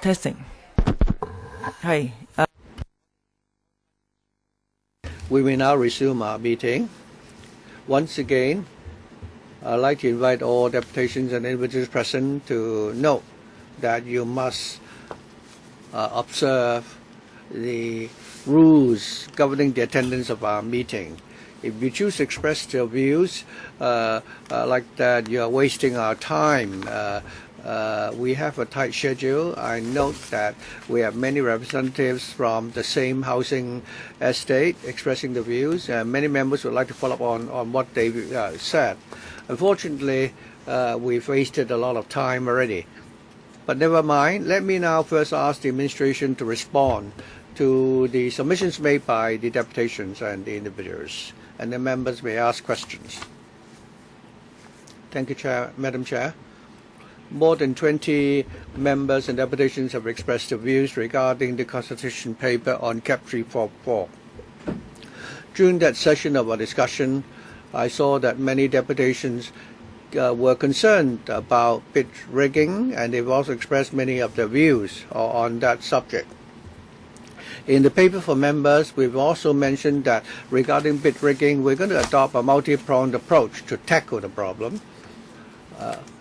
testing. Hi. We will now resume our meeting. Once again, I'd like to invite all deputations and individuals present to note that you must observe the rules governing the attendance of our meeting. If you choose to express your views like that, you are wasting our time. We have a tight schedule. I note that we have many representatives from the same housing estate expressing the views, and many members would like to follow up on what they said. Unfortunately, we've wasted a lot of time already. But never mind. Let me now first ask the administration to respond to the submissions made by the deputations and the individuals, and the members may ask questions. Thank you, Madam Chair. More than 20 members and deputations have expressed their views regarding the consultation paper on CAP 344. During that session of our discussion, I saw that many deputations were concerned about bid rigging, and they've also expressed many of their views on that subject. In the paper for members, we've also mentioned that regarding bid rigging, we're going to adopt a multi-pronged approach to tackle the problem.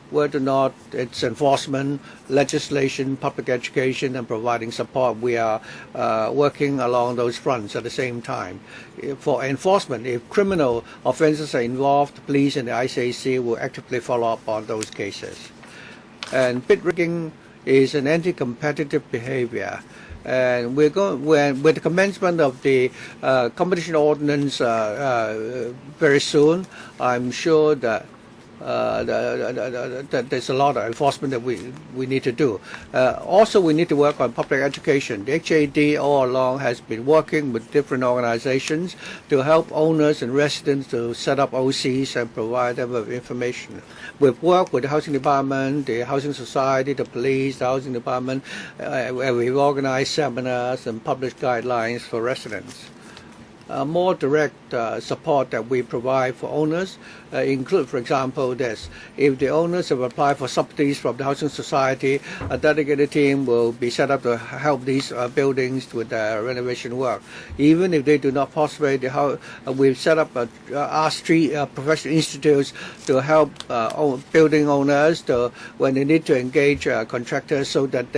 Whether or not it's enforcement, legislation, public education, and providing support, we are working along those fronts at the same time. For enforcement, if criminal offences are involved, the police and the ICAC will actively follow up on those cases. And bid rigging is an anti-competitive behavior. And we're going with the commencement of the Competition Ordinance very soon. I'm sure that that there's a lot of enforcement that we need to do. Also, we need to work on public education. The HAD all along has been working with different organizations to help owners and residents to set up OCs and provide them with information. We've worked with the Housing Department, the Housing Society, the police, the Housing Department, where we've organized seminars and published guidelines for residents. More direct support that we provide for owners include, for example, this. If the owners have applied for subsidies from the Housing Society, a dedicated team will be set up to help these buildings with renovation work. Even if they do not participate, we've set up asked 3 professional institutes to help building owners when they need to engage contractors so that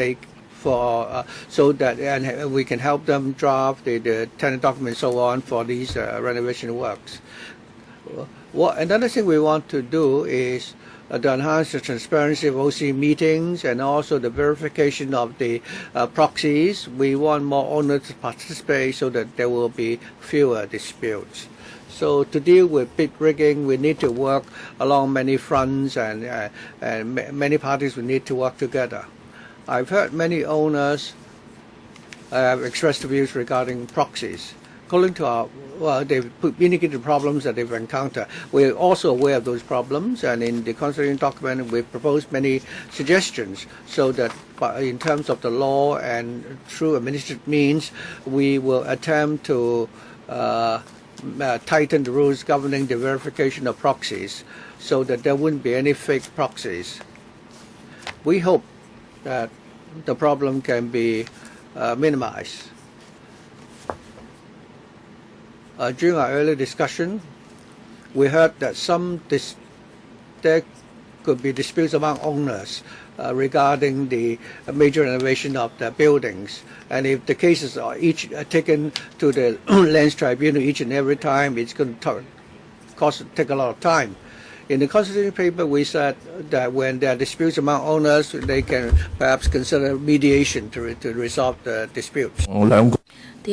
and we can help them draft the tenant document and so on for these renovation works. Another thing we want to do is to enhance the transparency of OC meetings and also the verification of the proxies. We want more owners to participate so that there will be fewer disputes. So to deal with bid rigging, we need to work along many fronts, and many parties will need to work together. I've heard many owners have expressed views regarding proxies. According to they've indicated problems that they've encountered. We're also aware of those problems, and in the consultation document, we've proposed many suggestions so that in terms of the law and through administrative means, we will attempt to tighten the rules governing the verification of proxies so that there wouldn't be any fake proxies. We hope that the problem can be minimized. During our earlier discussion, we heard that there could be disputes among owners regarding the major renovation of the buildings. And if the cases are each taken to the lands tribunal each and every time, it's going to take a lot of time. In the consultation paper, we said that when there are disputes among owners, they can perhaps consider mediation to resolve the disputes. The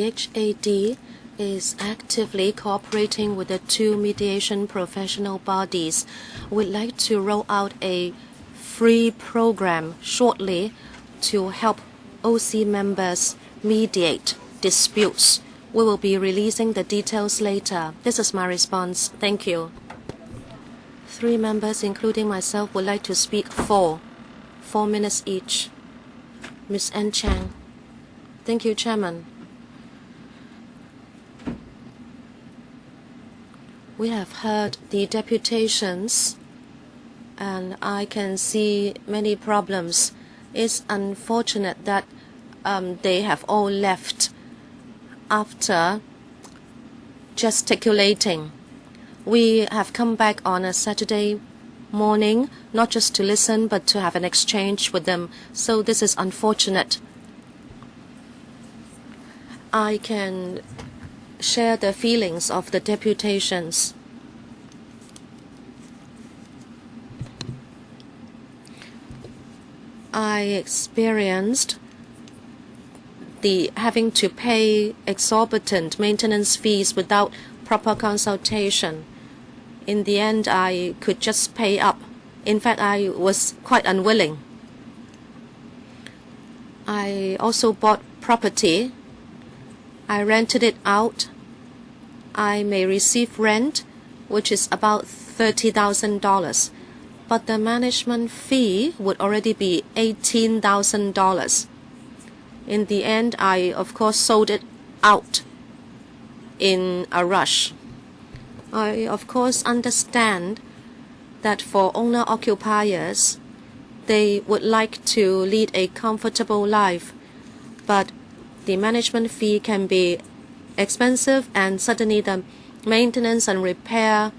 HAD is actively cooperating with the 2 mediation professional bodies. We'd like to roll out a free program shortly to help OC members mediate disputes. We will be releasing the details later. This is my response. Thank you. 3 members, including myself, would like to speak 4 minutes each. Ms. Ann Chang. Thank you, Chairman. We have heard the deputations, and I can see many problems It's unfortunate that they have all left after gesticulating. We have come back on a Saturday morning, not just to listen, but to have an exchange with them. So this is unfortunate. I can share the feelings of the deputations. I experienced the having to pay exorbitant maintenance fees without proper consultation. In the end, I could just pay up. In fact, I was quite unwilling. I also bought property. I rented it out. I may receive rent, which is about $30,000. But the management fee would already be $18,000. In the end, I, of course, sold it out in a rush. I, of course, understand that for owner-occupiers, they would like to lead a comfortable life, but the management fee can be expensive, and suddenly the maintenance and repair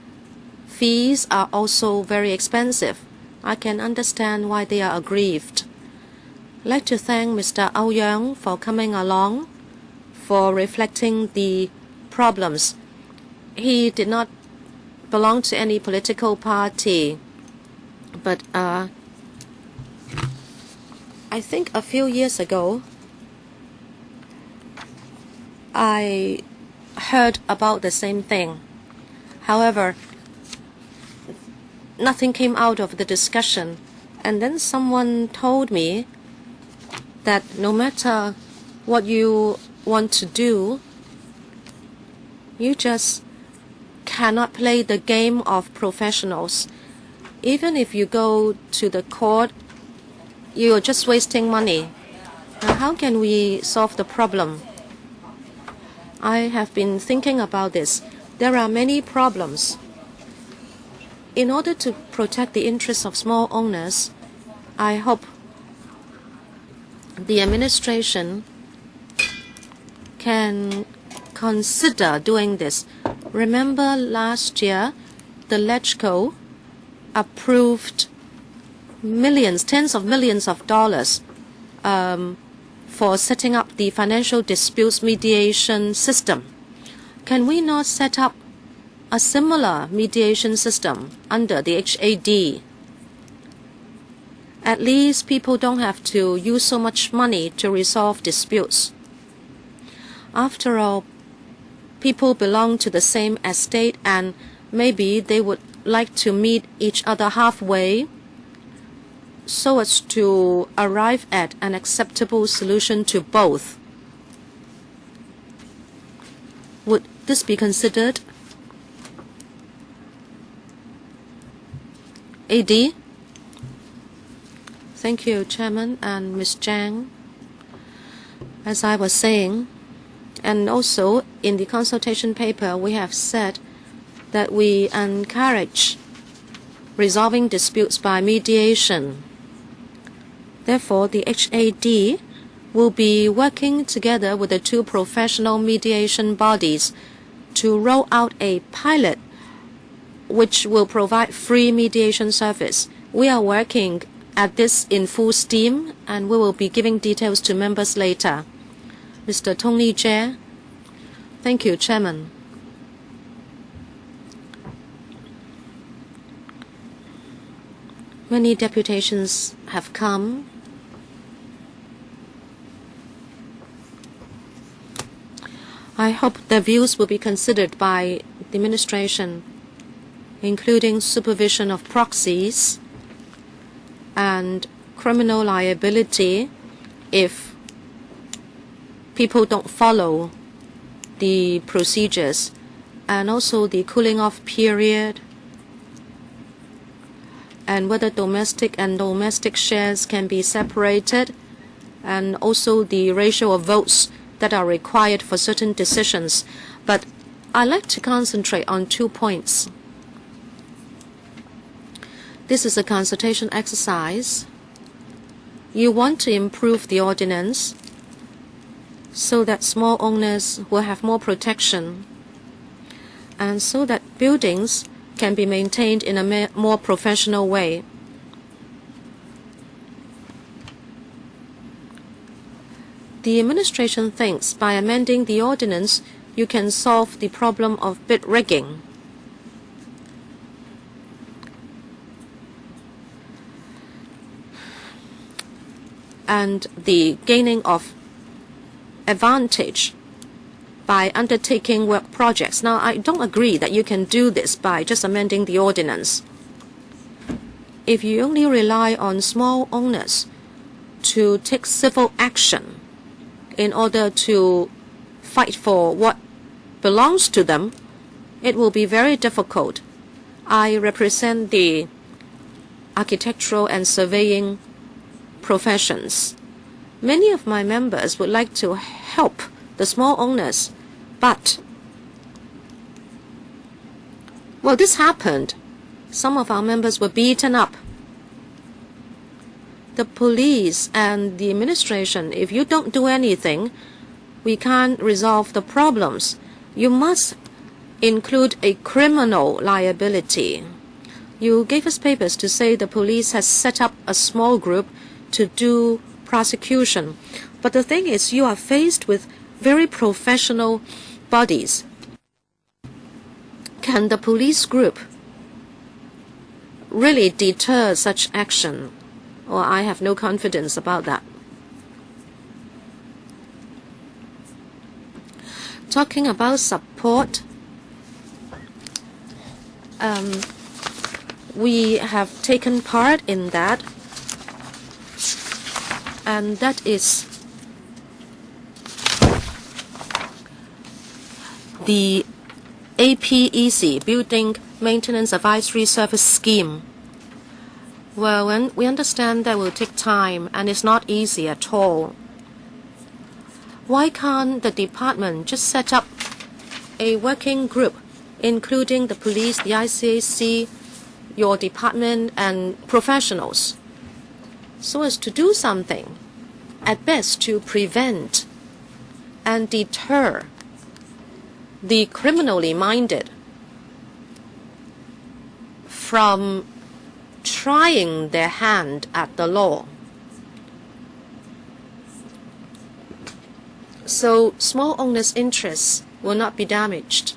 fees are also very expensive. I can understand why they are aggrieved. I'd like to thank Mr. Aouyang for coming along, for reflecting the problems. He did not belong to any political party, but I think a few years ago, I heard about the same thing. However, nothing came out of the discussion. And then someone told me that no matter what you want to do, you just cannot play the game of professionals. Even if you go to the court, you're just wasting money. Now, how can we solve the problem? I have been thinking about this. There are many problems. In order to protect the interests of small owners, I hope the administration can consider doing this. Remember last year, the LegCo approved millions, tens of millions of dollars for setting up the financial disputes mediation system. Can we not set up a similar mediation system under the HAD? At least people don't have to use so much money to resolve disputes. After all, people belong to the same estate, and maybe they would like to meet each other halfway so as to arrive at an acceptable solution to both. Would this be considered? AD? Thank you, Chairman and Ms. Zhang. As I was saying, and also in the consultation paper, we have said that we encourage resolving disputes by mediation. Therefore, the HAD will be working together with the two professional mediation bodies to roll out a pilot which will provide free mediation service. We are working at this in full steam, and we will be giving details to members later. Mr. Tony Jie. Thank you, Chairman. Many deputations have come. I hope their views will be considered by the administration, including supervision of proxies and criminal liability if people don't follow the procedures, and also the cooling off period, and whether domestic and domestic shares can be separated, and also the ratio of votes that are required for certain decisions. But I like to concentrate on 2 points. This is a consultation exercise, You want to improve the ordinance so that small owners will have more protection and so that buildings can be maintained in a more professional way. The administration thinks by amending the ordinance, you can solve the problem of bid rigging. And the gaining of advantage by undertaking work projects. Now, I don't agree that you can do this by just amending the ordinance. If you only rely on small owners to take civil action in order to fight for what belongs to them, it will be very difficult. I represent the architectural and surveying professions. Many of my members would like to help the small owners, but, well, this happened. Some of our members were beaten up. The police and the administration, if you don't do anything, we can't resolve the problems. You must include a criminal liability. You gave us papers to say the police has set up a small group to do prosecution. But the thing is, you are faced with very professional bodies. Can the police group really deter such action? Well, I have no confidence about that. Talking about support, we have taken part in that, and that is the APEC, Building Maintenance Advisory Service Scheme. Well, when we understand that will take time and it's not easy at all. Why can't the department just set up a working group, including the police, the ICAC, your department, and professionals, so as to do something, at best to prevent and deter the criminally minded from trying their hand at the law. So small owners' interests will not be damaged.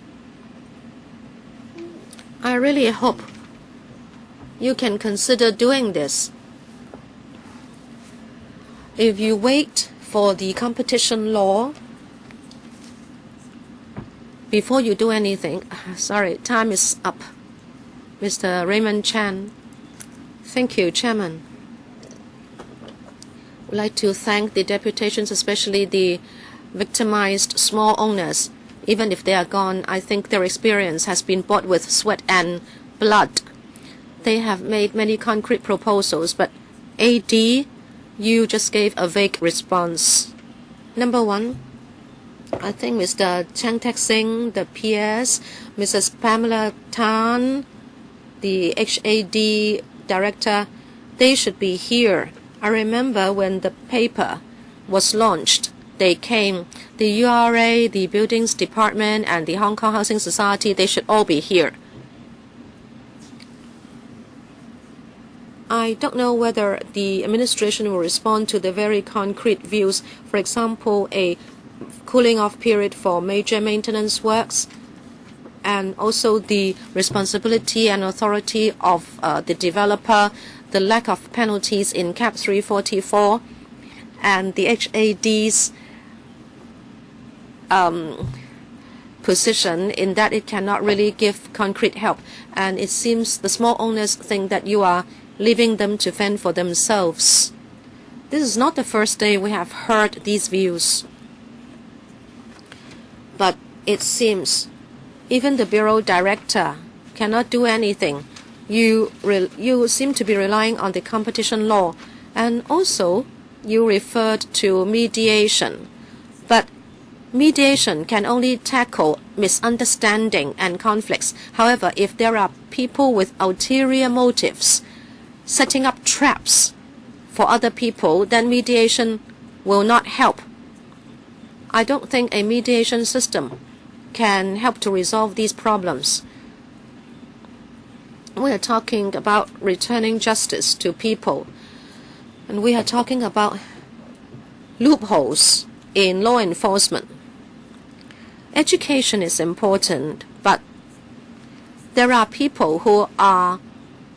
I really hope you can consider doing this. If you wait for the competition law before you do anything, sorry, time is up. Mr. Raymond Chan. Thank you, Chairman. I would like to thank the deputations, especially the victimized small owners. Even if they are gone, I think their experience has been bought with sweat and blood. They have made many concrete proposals, but AD, you just gave a vague response. Number one, I think Mr. Chang Tek Singh, the PS, Mrs. Pamela Tan, the HAD director, they should be here. I remember when the paper was launched, they came. The URA, the Buildings Department, and the Hong Kong Housing Society, they should all be here. I don't know whether the administration will respond to the very concrete views. For example, a cooling off period for major maintenance works, and also the responsibility and authority of the developer, the lack of penalties in Cap 344, and the HAD's position in that it cannot really give concrete help. And it seems the small owners think that you are leaving them to fend for themselves. This is not the first day we have heard these views. But it seems even the Bureau Director cannot do anything. You seem to be relying on the competition law. And also, you referred to mediation. But mediation can only tackle misunderstanding and conflicts. However, if there are people with ulterior motives setting up traps for other people, then mediation will not help. I don't think a mediation system can help to resolve these problems. We are talking about returning justice to people, and we are talking about loopholes in law enforcement. Education is important, but there are people who are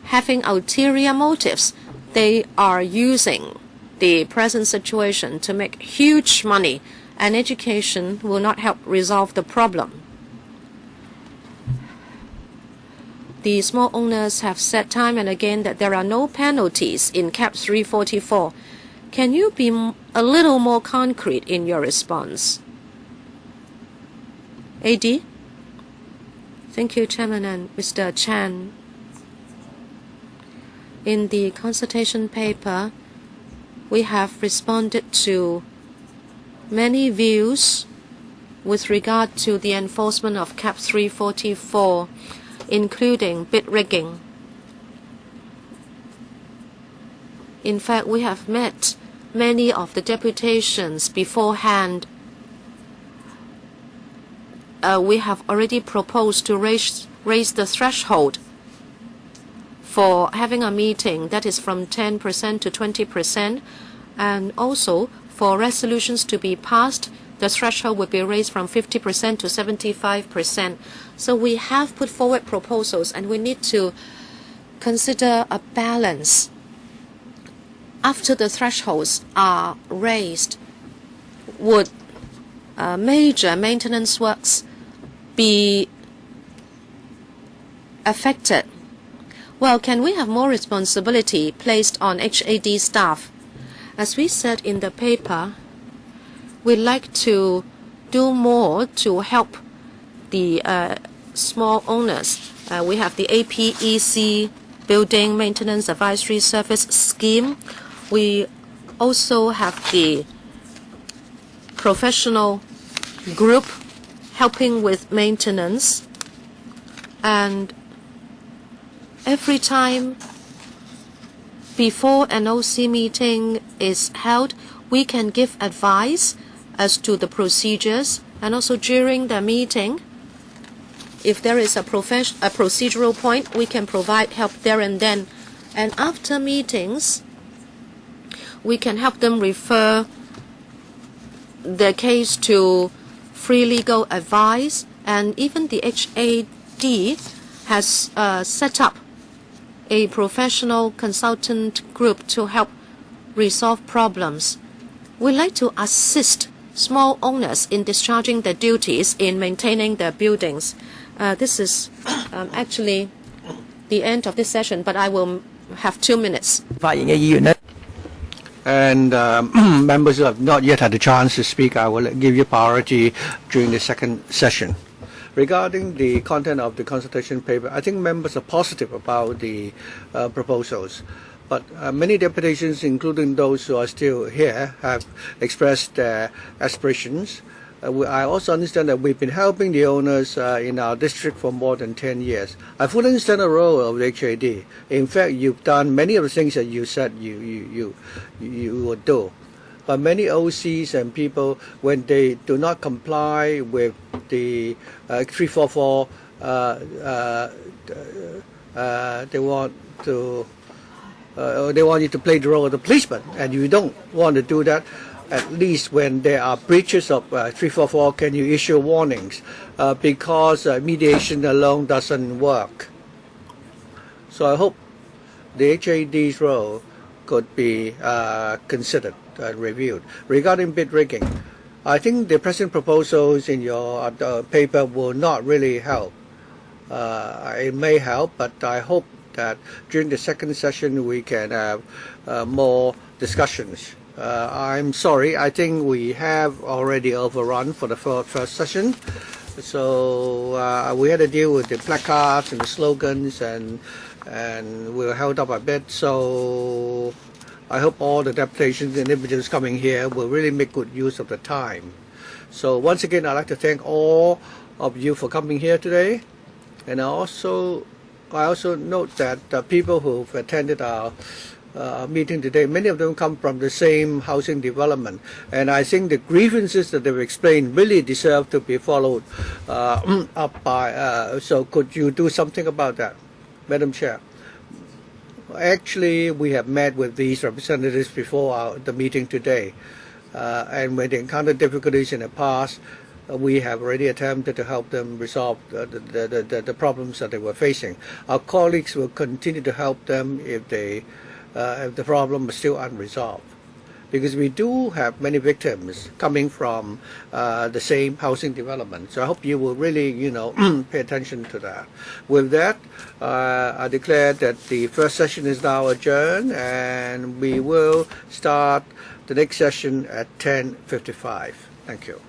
having ulterior motives. They are using the present situation to make huge money, and education will not help resolve the problem. The small owners have said time and again that there are no penalties in Cap 344. Can you be a little more concrete in your response? AD? Thank you, Chairman and Mr. Chan. In the consultation paper, we have responded to many views with regard to the enforcement of Cap 344, including bid rigging. In fact, we have met many of the deputations beforehand. We have already proposed to raise the threshold for having a meeting that is from 10% to 20%, and also for resolutions to be passed, the threshold would be raised from 50% to 75%. So we have put forward proposals, and we need to consider a balance. After the thresholds are raised, would major maintenance works be affected? Well, can we have more responsibility placed on HAD staff? As we said in the paper, we'd like to do more to help the small owners. We have the APEC Building Maintenance Advisory Service Scheme. We also have the professional group helping with maintenance. And every time before an OC meeting is held, we can give advice as to the procedures, and also during the meeting, if there is a procedural point, we can provide help there and then. And after meetings, we can help them refer the case to free legal advice, and even the HAD has set up a professional consultant group to help resolve problems. We like to assist small owners in discharging their duties in maintaining their buildings. This is actually the end of this session, but I will have 2 minutes. 發言嘅議員呢 And members who have not yet had a chance to speak, I will give you priority during the second session. Regarding the content of the consultation paper, I think members are positive about the proposals. But many deputations, including those who are still here, have expressed their aspirations. I also understand that we've been helping the owners in our district for more than 10 years. I fully understand the role of the HAD. In fact, you've done many of the things that you said you would do. But many OCs and people, when they do not comply with the 344, they want you to play the role of the policeman, and you don't want to do that. At least when there are breaches of 344, can you issue warnings? Because mediation alone doesn't work. So I hope the HAD's role could be considered and reviewed. Regarding bid rigging, I think the present proposals in your paper will not really help. It may help, but I hope that during the second session we can have more discussions. I'm sorry, I think we have already overrun for the first session. So we had to deal with the placards and the slogans, and we were held up a bit. So I hope all the deputations and individuals coming here will really make good use of the time. So once again, I'd like to thank all of you for coming here today. And I also note that the people who've attended our meeting today, many of them come from the same housing development, and I think the grievances that they've explained really deserve to be followed up by. So could you do something about that, Madam Chair? Actually, we have met with these representatives before the meeting today, and when they encountered difficulties in the past, we have already attempted to help them resolve the problems that they were facing. Our colleagues will continue to help them if the problem is still unresolved, because we do have many victims coming from the same housing development. So I hope you will really, pay attention to that. With that, I declare that the first session is now adjourned, and we will start the next session at 10:55. Thank you.